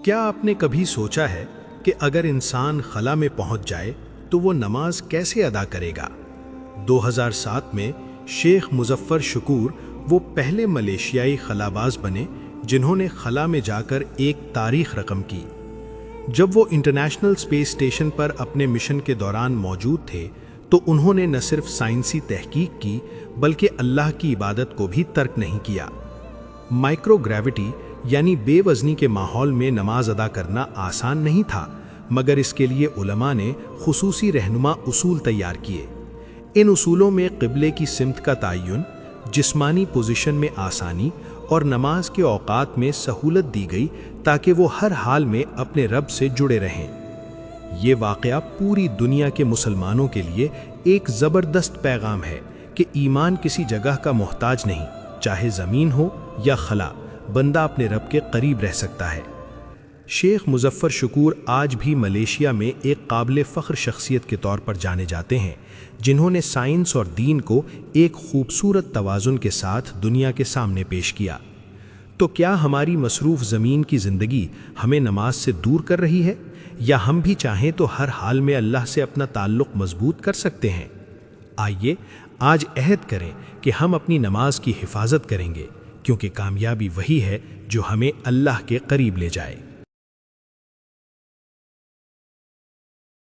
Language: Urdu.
کیا آپ نے کبھی سوچا ہے کہ اگر انسان خلا میں پہنچ جائے تو وہ نماز کیسے ادا کرے گا؟ 2007 میں شیخ مظفر شکور وہ پہلے ملیشیائی خلاباز بنے جنہوں نے خلا میں جا کر ایک تاریخ رقم کی۔ جب وہ انٹرنیشنل اسپیس اسٹیشن پر اپنے مشن کے دوران موجود تھے تو انہوں نے نہ صرف سائنسی تحقیق کی بلکہ اللہ کی عبادت کو بھی ترک نہیں کیا۔ مائکرو گریوٹی یعنی بے وزنی کے ماحول میں نماز ادا کرنا آسان نہیں تھا، مگر اس کے لیے علماء نے خصوصی رہنما اصول تیار کیے۔ ان اصولوں میں قبلے کی سمت کا تعین، جسمانی پوزیشن میں آسانی اور نماز کے اوقات میں سہولت دی گئی تاکہ وہ ہر حال میں اپنے رب سے جڑے رہیں۔ یہ واقعہ پوری دنیا کے مسلمانوں کے لیے ایک زبردست پیغام ہے کہ ایمان کسی جگہ کا محتاج نہیں، چاہے زمین ہو یا خلا، بندہ اپنے رب کے قریب رہ سکتا ہے۔ شیخ مظفر شکور آج بھی ملیشیا میں ایک قابل فخر شخصیت کے طور پر جانے جاتے ہیں، جنہوں نے سائنس اور دین کو ایک خوبصورت توازن کے ساتھ دنیا کے سامنے پیش کیا۔ تو کیا ہماری مصروف زمین کی زندگی ہمیں نماز سے دور کر رہی ہے، یا ہم بھی چاہیں تو ہر حال میں اللہ سے اپنا تعلق مضبوط کر سکتے ہیں؟ آئیے آج عہد کریں کہ ہم اپنی نماز کی حفاظت کریں گے، کیونکہ کامیابی وہی ہے جو ہمیں اللہ کے قریب لے جائے۔